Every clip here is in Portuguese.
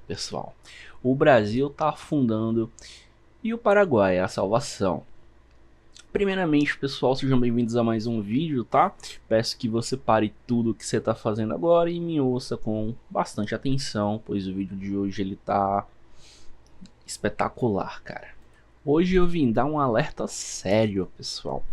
Pessoal, o Brasil tá afundando e o Paraguai é a salvação. Primeiramente, pessoal, sejam bem-vindos a mais um vídeo, tá? Peço que você pare tudo o que você tá fazendo agora e me ouça com bastante atenção, pois o vídeo de hoje ele tá espetacular, cara. Hoje eu vim dar um alerta sério, pessoal.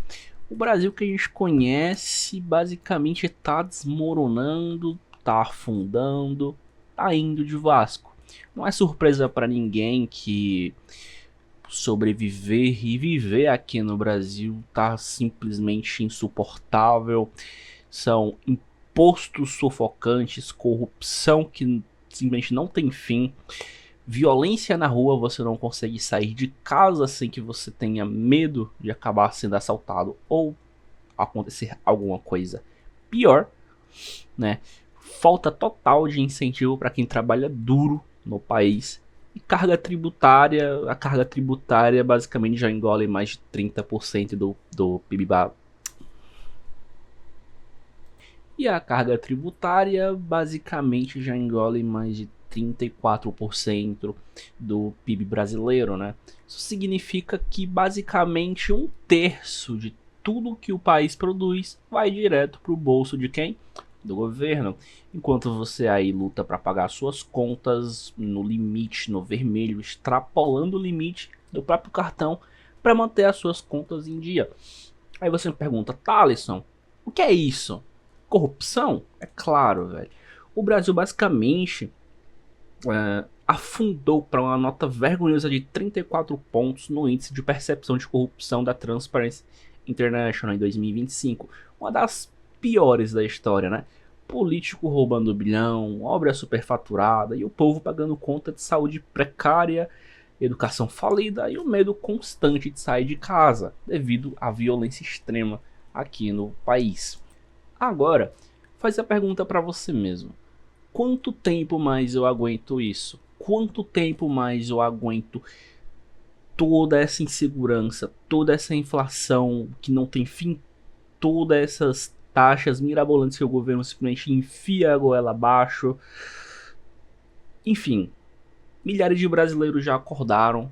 O Brasil que a gente conhece basicamente tá desmoronando, tá afundando, tá indo de Vasco. Não é surpresa para ninguém que sobreviver e viver aqui no Brasil tá simplesmente insuportável. São impostos sufocantes, corrupção que simplesmente não tem fim, violência na rua, você não consegue sair de casa sem que você tenha medo de acabar sendo assaltado ou acontecer alguma coisa pior, né? Falta total de incentivo para quem trabalha duro no país. E carga tributária, a carga tributária basicamente já engole mais de 30% do PIB. E a carga tributária basicamente já engole mais de 34% do PIB brasileiro, né? Isso significa que basicamente um terço de tudo que o país produz vai direto para o bolso de quem? Do governo. Enquanto você aí luta para pagar suas contas no limite, no vermelho, extrapolando o limite do próprio cartão para manter as suas contas em dia. Aí você me pergunta, Thalisson, o que é isso? Corrupção? É claro, velho. O Brasil basicamente afundou para uma nota vergonhosa de 34 pontos no índice de percepção de corrupção da Transparency International em 2025. Uma das piores da história, né? Político roubando bilhão, obra superfaturada e o povo pagando conta de saúde precária, educação falida e o medo constante de sair de casa devido à violência extrema aqui no país. Agora, faz a pergunta para você mesmo. Quanto tempo mais eu aguento isso? Quanto tempo mais eu aguento toda essa insegurança, toda essa inflação que não tem fim, todas essas taxas mirabolantes que o governo simplesmente enfia a goela abaixo? Enfim, milhares de brasileiros já acordaram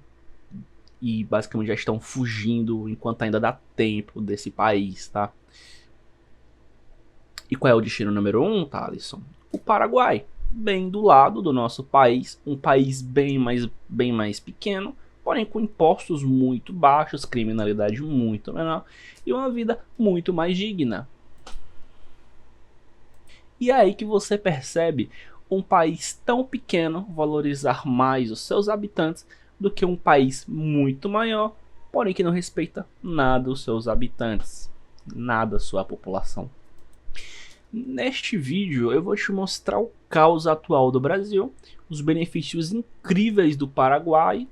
e basicamente já estão fugindo enquanto ainda dá tempo desse país, tá? E qual é o destino número 1, Thalisson? O Paraguai, bem do lado do nosso país, um país bem mais pequeno, porém com impostos muito baixos, criminalidade muito menor e uma vida muito mais digna. E é aí que você percebe um país tão pequeno valorizar mais os seus habitantes do que um país muito maior, porém que não respeita nada os seus habitantes, nada a sua população. Neste vídeo eu vou te mostrar o caos atual do Brasil, os benefícios incríveis do Paraguai,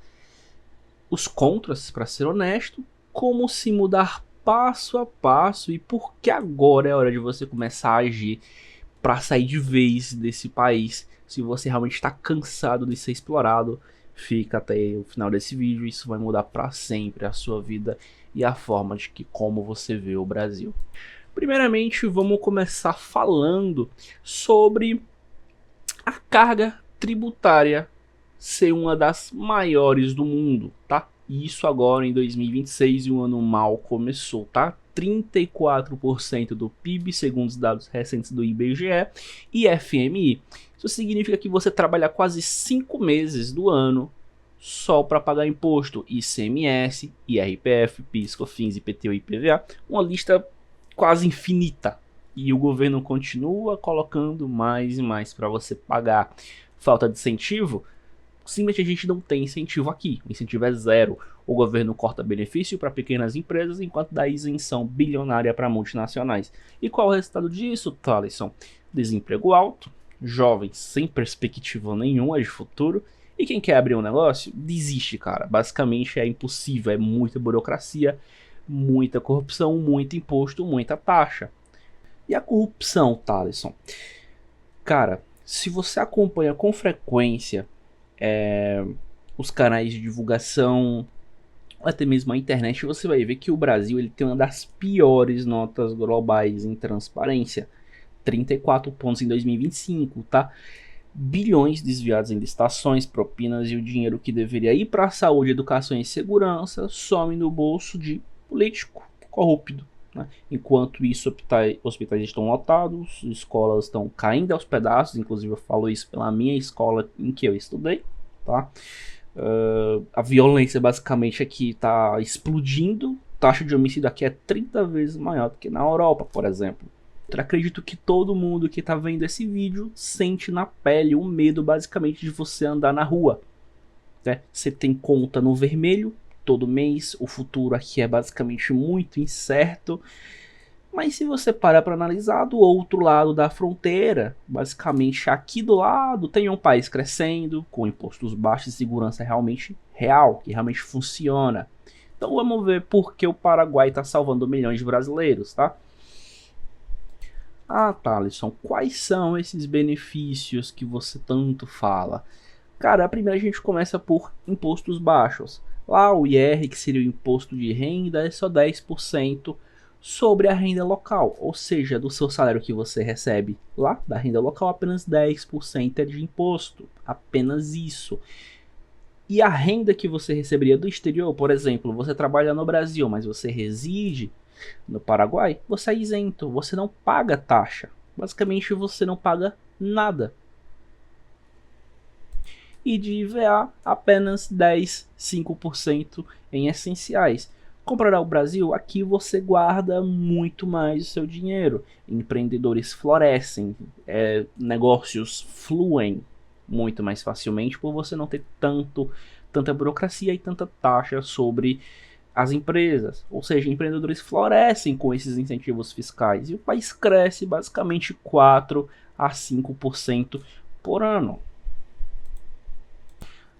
os contras, para ser honesto, como se mudar passo a passo e por que agora é hora de você começar a agir para sair de vez desse país. Se você realmente está cansado de ser explorado, fica até o final desse vídeo, isso vai mudar para sempre a sua vida e a forma de que como você vê o Brasil. Primeiramente, vamos começar falando sobre a carga tributária ser uma das maiores do mundo, tá? Isso agora em 2026 e o ano mal começou, tá? 34% do PIB, segundo os dados recentes do IBGE e FMI. Isso significa que você trabalha quase 5 meses do ano só para pagar imposto, ICMS, IRPF, PIS, COFINS, IPTU e IPVA, uma lista quase infinita, e o governo continua colocando mais e mais para você pagar. Falta de incentivo? Simplesmente a gente não tem incentivo aqui, o incentivo é zero. O governo corta benefício para pequenas empresas enquanto dá isenção bilionária para multinacionais. E qual é o resultado disso, Thalisson? Desemprego alto, jovens sem perspectiva nenhuma de futuro, e quem quer abrir um negócio desiste, cara. Basicamente é impossível, é muita burocracia, muita corrupção, muito imposto, muita taxa. E a corrupção, Thalisson? Cara, se você acompanha com frequência os canais de divulgação, até mesmo a internet, você vai ver que o Brasil ele tem uma das piores notas globais em transparência. 34 pontos em 2025, tá? bilhões desviados em licitações, propinas e o dinheiro que deveria ir para a saúde, educação e segurança some no bolso de político corrupto. Né? Enquanto isso, hospitais estão lotados, escolas estão caindo aos pedaços, inclusive eu falo isso pela minha escola em que eu estudei. Tá? A violência basicamente aqui está explodindo, a taxa de homicídio aqui é 30 vezes maior do que na Europa, por exemplo. Eu acredito que todo mundo que está vendo esse vídeo sente na pele o medo basicamente de você andar na rua. Né? Você tem conta no vermelho todo mês, o futuro aqui é basicamente muito incerto, mas se você parar para analisar do outro lado da fronteira, basicamente aqui do lado tem um país crescendo, com impostos baixos e segurança realmente real, que realmente funciona. Então vamos ver por que o Paraguai está salvando milhões de brasileiros, tá? Ah, Thalisson, quais são esses benefícios que você tanto fala? Cara, primeiro a gente começa por impostos baixos. Lá o IR, que seria o imposto de renda, é só 10% sobre a renda local. Ou seja, do seu salário que você recebe lá, da renda local, apenas 10% é de imposto. Apenas isso. E a renda que você receberia do exterior, por exemplo, você trabalha no Brasil, mas você reside no Paraguai, você é isento, você não paga taxa. Basicamente você não paga nada. E de IVA apenas 5% em essenciais. Comprar ao Brasil, aqui você guarda muito mais o seu dinheiro. Empreendedores florescem, negócios fluem muito mais facilmente por você não ter tanta burocracia e tanta taxa sobre as empresas. Ou seja, empreendedores florescem com esses incentivos fiscais e o país cresce basicamente 4 a 5% por ano.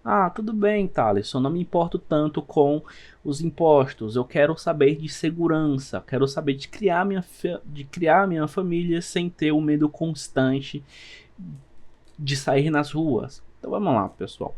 Ah, tudo bem, Thales, eu não me importo tanto com os impostos, eu quero saber de segurança, quero saber de criar minha família sem ter o medo constante de sair nas ruas. Então vamos lá, pessoal.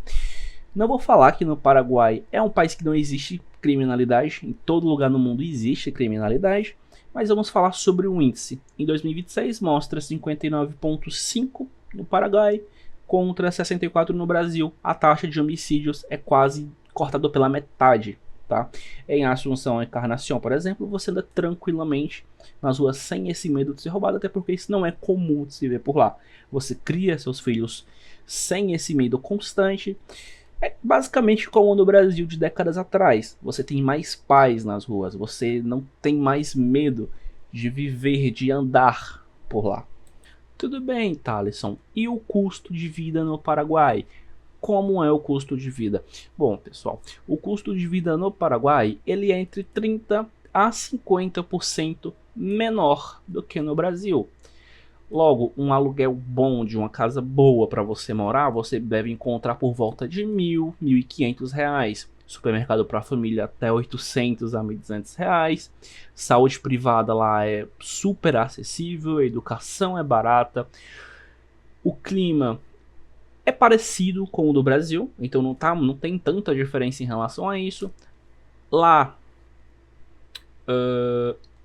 Não vou falar que no Paraguai é um país que não existe criminalidade, em todo lugar no mundo existe criminalidade, mas vamos falar sobre o índice. Em 2026 mostra 59,5 no Paraguai, contra 64 no Brasil. A taxa de homicídios é quase cortada pela metade. Tá? Em Assunção Encarnação, por exemplo, você anda tranquilamente nas ruas sem esse medo de ser roubado, até porque isso não é comum de se ver por lá. Você cria seus filhos sem esse medo constante. É basicamente como no Brasil de décadas atrás. Você tem mais paz nas ruas, você não tem mais medo de viver, de andar por lá. Tudo bem, Thalisson. E o custo de vida no Paraguai? Como é o custo de vida? Bom, pessoal, o custo de vida no Paraguai ele é entre 30 a 50% menor do que no Brasil. Logo, um aluguel bom de uma casa boa para você morar, você deve encontrar por volta de R$ 1.000, R$ 1.500. Supermercado para a família até R$ 800 a R$ 1.200. Saúde privada lá é super acessível, a educação é barata. O clima é parecido com o do Brasil, então não tem tanta diferença em relação a isso. Lá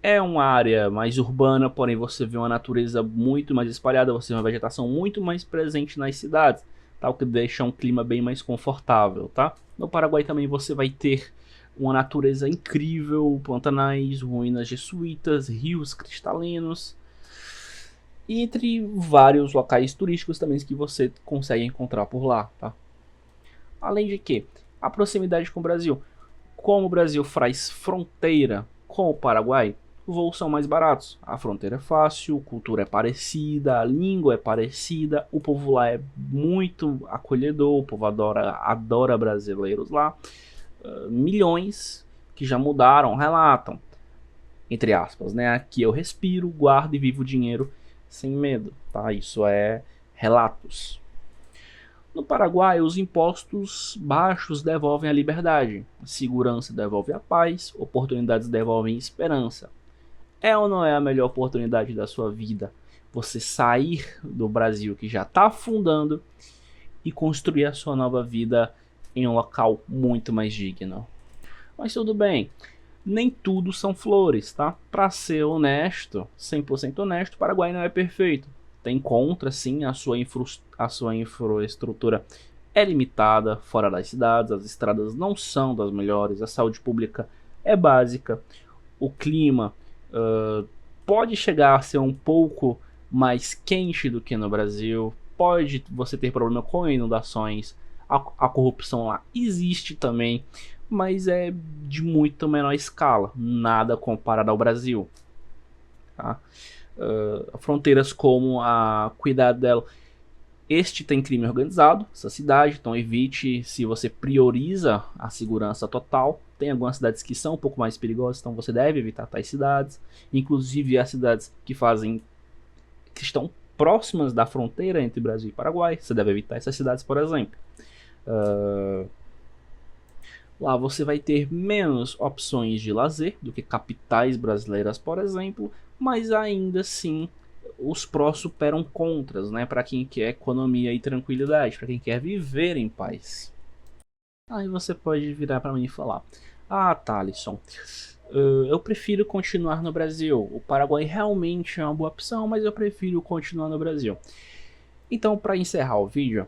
é uma área mais urbana, porém você vê uma natureza muito mais espalhada, você vê uma vegetação muito mais presente nas cidades, tá? O que deixa um clima bem mais confortável, tá? No Paraguai também você vai ter uma natureza incrível, pantanais, ruínas jesuítas, rios cristalinos, e entre vários locais turísticos também que você consegue encontrar por lá, tá? Além de que, a proximidade com o Brasil. Como o Brasil faz fronteira com o Paraguai, os voos são mais baratos. A fronteira é fácil, a cultura é parecida, a língua é parecida, o povo lá é muito acolhedor, o povo adora brasileiros lá. Milhões que já mudaram relatam, entre aspas, né? Aqui eu respiro, guardo e vivo dinheiro sem medo, tá? Isso é relatos. No Paraguai, os impostos baixos devolvem a liberdade, a segurança devolve a paz, oportunidades devolvem esperança. É ou não é a melhor oportunidade da sua vida? Você sair do Brasil que já está afundando e construir a sua nova vida em um local muito mais digno. Mas tudo bem, nem tudo são flores, tá? Para ser honesto, 100% honesto, o Paraguai não é perfeito. tem contra, sim, a sua infraestrutura é limitada fora das cidades, as estradas não são das melhores, a saúde pública é básica, o clima pode chegar a ser um pouco mais quente do que no Brasil, pode você ter problema com inundações, a corrupção lá existe também, mas é de muito menor escala, nada comparado ao Brasil. Tá? Fronteiras como a cuidado dela. Este tem crime organizado, essa cidade, então evite, se você prioriza a segurança total. Tem algumas cidades que são um pouco mais perigosas, então você deve evitar tais cidades. Inclusive as cidades que estão próximas da fronteira entre Brasil e Paraguai, você deve evitar essas cidades, por exemplo. Lá você vai ter menos opções de lazer do que capitais brasileiras, por exemplo, mas ainda assim os prós superam contras, né? Para quem quer economia e tranquilidade, para quem quer viver em paz. Aí você pode virar para mim e falar: ah, Thalisson, eu prefiro continuar no Brasil. O Paraguai realmente é uma boa opção, mas eu prefiro continuar no Brasil. Então, para encerrar o vídeo,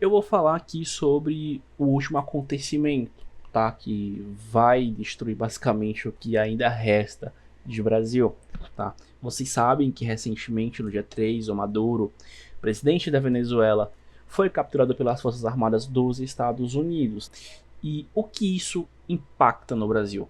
eu vou falar aqui sobre o último acontecimento, tá? Que vai destruir basicamente o que ainda resta de Brasil, tá? Vocês sabem que recentemente, no dia 3, o Maduro, presidente da Venezuela, foi capturado pelas Forças Armadas dos Estados Unidos. E o que isso impacta no Brasil?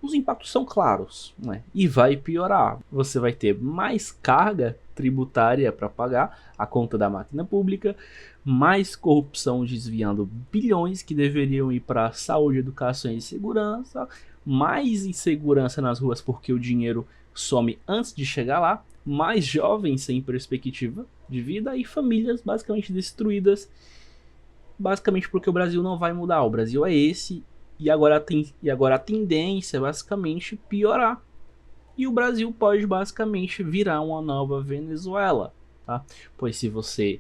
Os impactos são claros, né? E vai piorar. Você vai ter mais carga tributária para pagar a conta da máquina pública, mais corrupção desviando bilhões que deveriam ir para saúde, educação e segurança, mais insegurança nas ruas porque o dinheiro some antes de chegar lá, mais jovens sem perspectiva de vida e famílias basicamente destruídas, basicamente porque o Brasil não vai mudar. O Brasil é esse e agora a tendência é basicamente piorar. E o Brasil pode basicamente virar uma nova Venezuela, tá? Pois se você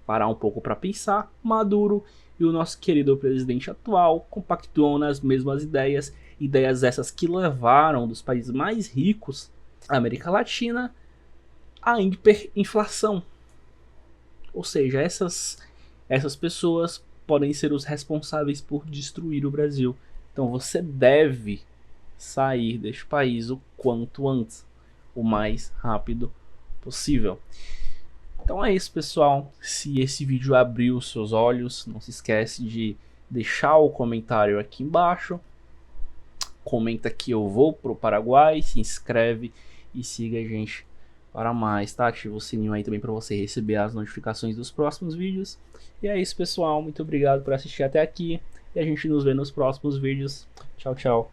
parar um pouco para pensar, Maduro e o nosso querido presidente atual compactuam nas mesmas ideias essas que levaram dos países mais ricos da América Latina à hiperinflação. Ou seja, essas pessoas podem ser os responsáveis por destruir o Brasil. Então você deve sair deste país o quanto antes, o mais rápido possível. Então é isso, pessoal. Se esse vídeo abriu os seus olhos, não se esquece de deixar o comentário aqui embaixo. Comenta que eu vou pro Paraguai, se inscreve e siga a gente para mais, tá? Ativa o sininho aí também para você receber as notificações dos próximos vídeos. E é isso, pessoal. Muito obrigado por assistir até aqui. E a gente nos vê nos próximos vídeos. Tchau, tchau.